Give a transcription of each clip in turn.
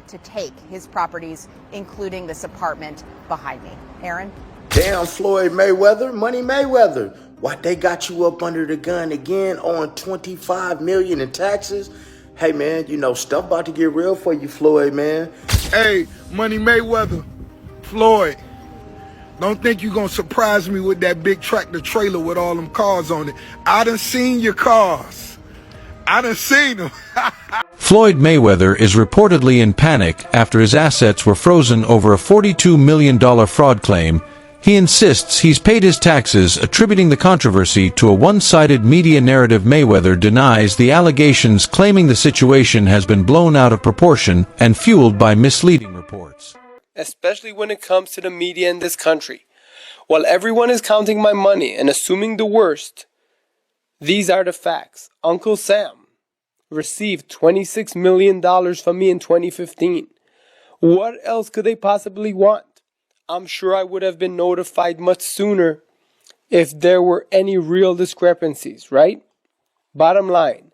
to take his properties, including this apartment behind me. Aaron? Damn, Floyd Mayweather, Money Mayweather. What, they got you up under the gun again on $25 million in taxes? Hey, man, you know, stuff about to get real for you, Floyd, man. Hey, Money Mayweather, Floyd, don't think you gonna surprise me with that big tractor trailer with all them cars on it. I done seen your cars. I done seen them. Floyd Mayweather is reportedly in panic after his assets were frozen over a $42 million fraud claim. He insists he's paid his taxes, attributing the controversy to a one-sided media narrative. Mayweather denies the allegations, claiming the situation has been blown out of proportion and fueled by misleading reports. Especially when it comes to the media in this country. While everyone is counting my money and assuming the worst, these are the facts. Uncle Sam received $26 million from me in 2015. What else could they possibly want? I'm sure I would have been notified much sooner if there were any real discrepancies, right? Bottom line,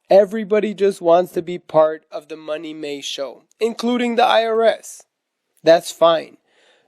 everybody just wants to be part of the Money May show, including the IRS. That's fine.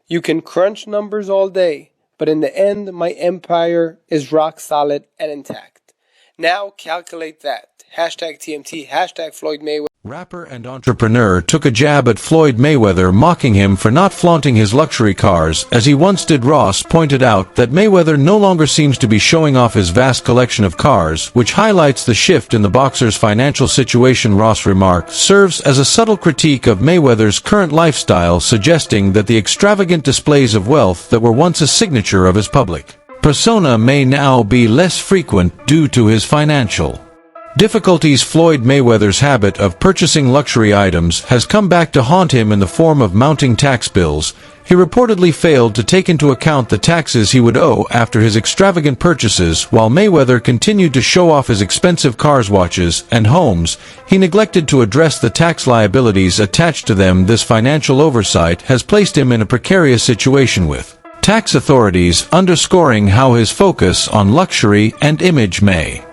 You can crunch numbers all day, but in the end, my empire is rock solid and intact. Now calculate that. Hashtag TMT, hashtag Floyd Mayweather. Rapper and entrepreneur took a jab at Floyd Mayweather, mocking him for not flaunting his luxury cars, as he once did. Ross pointed out that Mayweather no longer seems to be showing off his vast collection of cars, which highlights the shift in the boxer's financial situation. Ross' remark serves as a subtle critique of Mayweather's current lifestyle, suggesting that the extravagant displays of wealth that were once a signature of his public persona may now be less frequent due to his financial difficulties. Floyd Mayweather's habit of purchasing luxury items has come back to haunt him in the form of mounting tax bills. He reportedly failed to take into account the taxes he would owe after his extravagant purchases. While Mayweather continued to show off his expensive cars, watches, and homes, he neglected to address the tax liabilities attached to them. This financial oversight has placed him in a precarious situation with tax authorities, underscoring how his focus on luxury and image may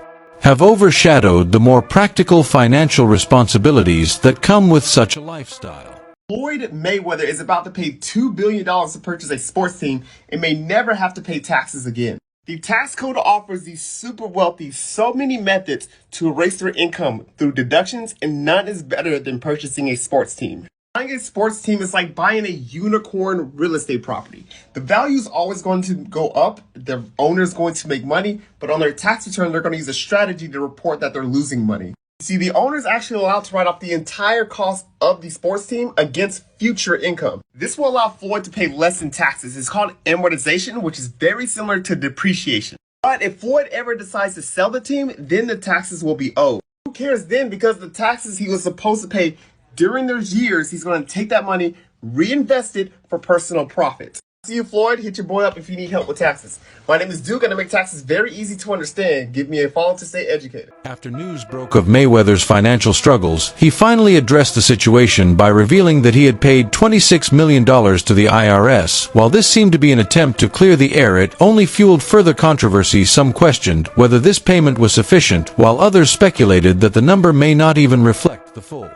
have overshadowed the more practical financial responsibilities that come with such a lifestyle. Floyd Mayweather is about to pay $2 billion to purchase a sports team and may never have to pay taxes again. The tax code offers these super wealthy so many methods to erase their income through deductions, and none is better than purchasing a sports team. Buying a sports team is like buying a unicorn real estate property. The value is always going to go up, the owner is going to make money, but on their tax return, they're going to use a strategy to report that they're losing money. See, the owner is actually allowed to write off the entire cost of the sports team against future income. This will allow Floyd to pay less in taxes. It's called amortization, which is very similar to depreciation. But if Floyd ever decides to sell the team, then the taxes will be owed. Who cares then? Because the taxes he was supposed to pay during those years, he's going to take that money, reinvest it for personal profit. See you, Floyd. Hit your boy up if you need help with taxes. My name is Duke, and I make taxes very easy to understand. Give me a follow to stay educated. After news broke of Mayweather's financial struggles, he finally addressed the situation by revealing that he had paid $26 million to the IRS. While this seemed to be an attempt to clear the air, it only fueled further controversy. Some questioned whether this payment was sufficient, while others speculated that the number may not even reflect the full.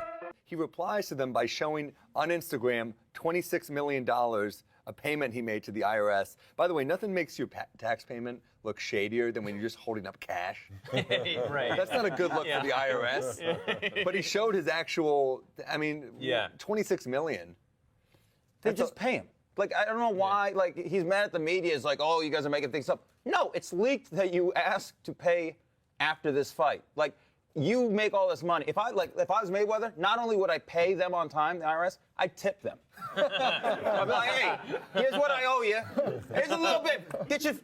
He replies to them by showing on Instagram $26 million, a payment he made to the IRS. By the way, nothing makes your tax payment look shadier than when you're just holding up cash. Right. That's not a good look for the IRS. But he showed his actual, $26 million. They just pay him. Like, I don't know why, like, he's mad at the media. It's like, oh, you guys are making things up. No, it's leaked that you asked to pay after this fight. Like, you make all this money. If I was Mayweather, not only would I pay them on time, the IRS, I'd tip them. I'd be like, hey, here's what I owe you. Here's a little bit.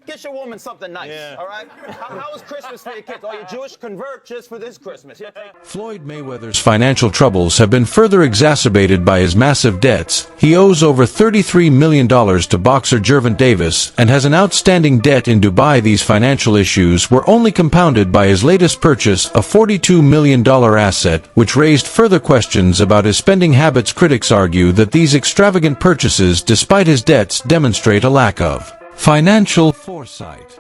Get your woman something nice, all right? How was Christmas for your kids? Oh, you're Jewish? Convert just for this Christmas. Floyd Mayweather's financial troubles have been further exacerbated by his massive debts. He owes over $33 million to boxer Gervonta Davis and has an outstanding debt in Dubai. These financial issues were only compounded by his latest purchase, a $42 million asset, which raised further questions about his spending habits. Critics argue that these extravagant purchases, despite his debts, demonstrate a lack of financial foresight.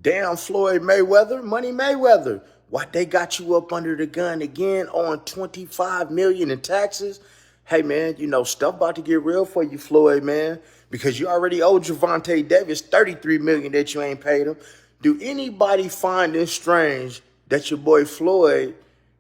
Damn, Floyd Mayweather, Money Mayweather. What they got you up under the gun again on 25 million in taxes? Hey man, you know stuff about to get real for you, Floyd, man, because you already owe Javante Davis 33 million that you ain't paid him. Do anybody find it strange that your boy Floyd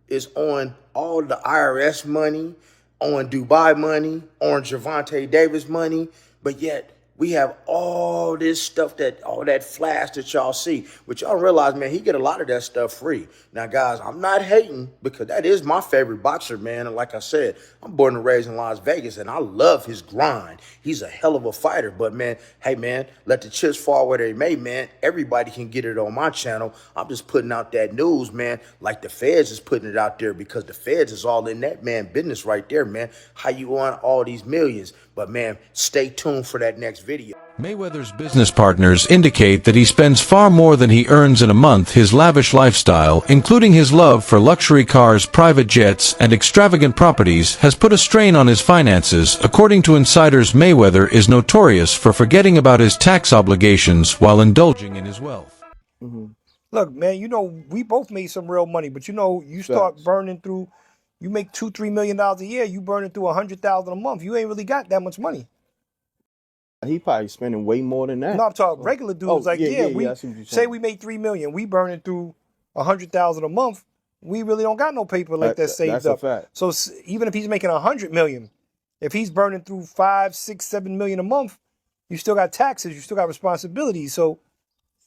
is on all the IRS money, on Dubai money, on Javante Davis money, but yet we have all this stuff all that flash that y'all see, but y'all realize, man, he get a lot of that stuff free. Now, guys, I'm not hating because that is my favorite boxer, man. And like I said, I'm born and raised in Las Vegas, and I love his grind. He's a hell of a fighter. But, man, hey, man, let the chips fall where they may, man. Everybody can get it on my channel. I'm just putting out that news, man, like the feds is putting it out there because the feds is all in that, man, business right there, man. How you want all these millions? But, man, stay tuned for that next video. Mayweather's business partners indicate that he spends far more than he earns in a month. His lavish lifestyle, including his love for luxury cars, private jets, and extravagant properties, has put a strain on his finances. According to insiders, Mayweather is notorious for forgetting about his tax obligations while indulging in his wealth. Look, man, you know, we both made some real money, but you know, you start burning through, you make $2-3 million a year, you burning through $100,000 a month. You ain't really got that much money. He probably spending way more than that. No, I'm talking regular dudes. I see what we you're say saying. we make $3 million, we burning through $100,000 a month. We really don't got no paper like that saved that's up. a fact. So even if he's making $100 million, if he's burning through $5, $6, $7 million a month, you still got taxes, you still got responsibilities. So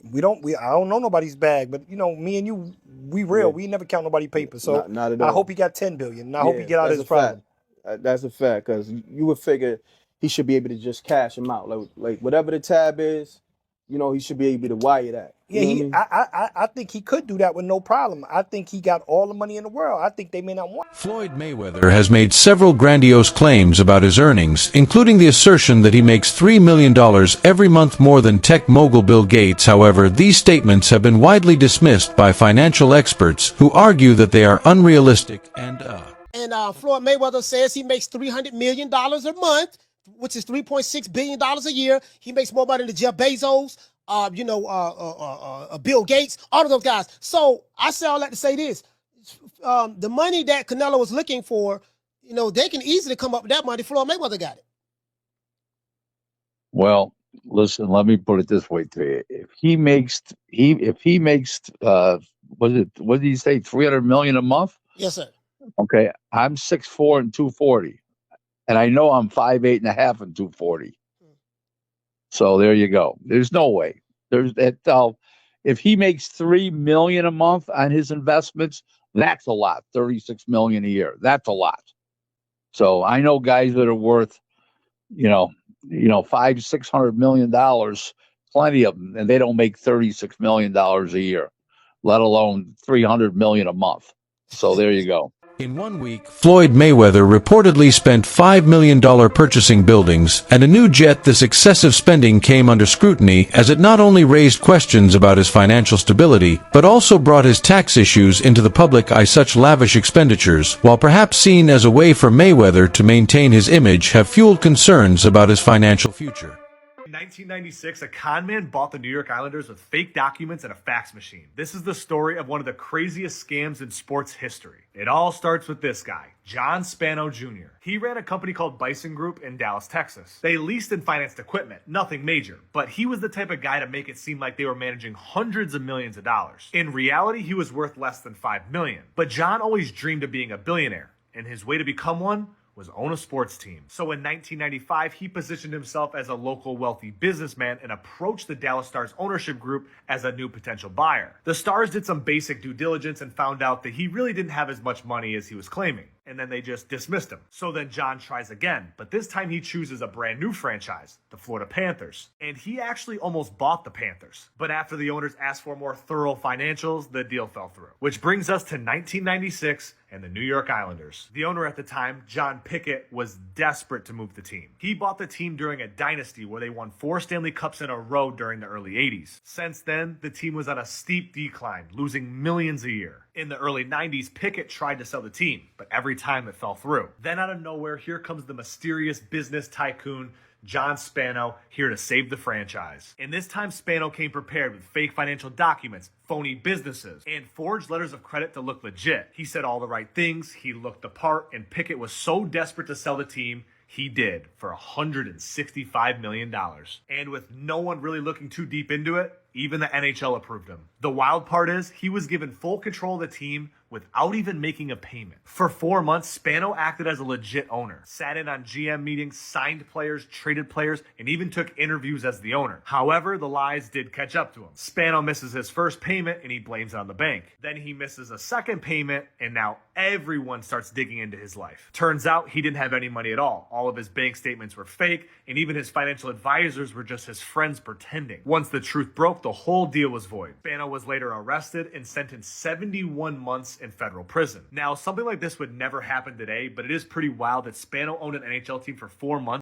I don't know nobody's bag, but you know, me and you, we real. We never count nobody's paper. So Not at all. I hope he got 10 billion. And I hope he get out of that's his a fact. problem. That's a fact, because you would figure he should be able to just cash him out, like whatever the tab is, you know, he should be able to wire that. Yeah, I think he could do that with no problem. I think he got all the money in the world. I think they may not want. Floyd Mayweather has made several grandiose claims about his earnings, including the assertion that he makes $3 million every month more than tech mogul Bill Gates. However, these statements have been widely dismissed by financial experts who argue that they are unrealistic and Floyd Mayweather says he makes $300 million a month, which is $3.6 billion a year. He makes more money than Jeff Bezos, Bill Gates, all of those guys. So I say all that to say this. The money that Canelo was looking for, you know, they can easily come up with that money. Floyd Mayweather got it. Well, listen, let me put it this way to you. If he makes what did he say, 300 million a month? Yes, sir. Okay. I'm 6'4" and 240. And I know I'm 5'8" and a half and 240. So there you go. There's no way. There's that. If he makes $3 million a month on his investments, that's a lot. 36 million a year. That's a lot. So I know guys that are worth, $500-600 million, plenty of them, and they don't make $36 million a year, let alone 300 million a month. So there you go. In 1 week, Floyd Mayweather reportedly spent $5 million purchasing buildings and a new jet. This excessive spending came under scrutiny as it not only raised questions about his financial stability, but also brought his tax issues into the public eye. Such lavish expenditures, while perhaps seen as a way for Mayweather to maintain his image, have fueled concerns about his financial future. In 1996, a con man bought the New York Islanders with fake documents and a fax machine. This is the story of one of the craziest scams in sports history. It all starts with this guy, John Spano Jr. He ran a company called Bison Group in Dallas, Texas. They leased and financed equipment, nothing major, but he was the type of guy to make it seem like they were managing hundreds of millions of dollars. In reality, he was worth less than $5 million. But John always dreamed of being a billionaire, and his way to become one was own a sports team. So in 1995, he positioned himself as a local wealthy businessman and approached the Dallas Stars ownership group as a new potential buyer. The Stars did some basic due diligence and found out that he really didn't have as much money as he was claiming. And then they just dismissed him. So then John tries again, but this time he chooses a brand new franchise, the Florida Panthers. And he actually almost bought the Panthers. But after the owners asked for more thorough financials, the deal fell through. Which brings us to 1996 and the New York Islanders. The owner at the time, John Pickett, was desperate to move the team. He bought the team during a dynasty where they won 4 Stanley Cups in a row during the early 80s. Since then, the team was on a steep decline, losing millions a year. In the early 90s, Pickett tried to sell the team, but every time it fell through. Then out of nowhere, here comes the mysterious business tycoon, John Spano, here to save the franchise. And this time Spano came prepared with fake financial documents, phony businesses, and forged letters of credit to look legit. He said all the right things, he looked the part, and Pickett was so desperate to sell the team, he did for $165 million. And with no one really looking too deep into it, even the NHL approved him. The wild part is, he was given full control of the team without even making a payment. For 4 months, Spano acted as a legit owner, sat in on GM meetings, signed players, traded players, and even took interviews as the owner. However, the lies did catch up to him. Spano misses his first payment and he blames it on the bank. Then he misses a second payment and now everyone starts digging into his life. Turns out he didn't have any money at all. All of his bank statements were fake and even his financial advisors were just his friends pretending. Once the truth broke, the whole deal was void. Spano was later arrested and sentenced 71 months in federal prison. Now, something like this would never happen today, but it is pretty wild that Spano owned an NHL team for 4 months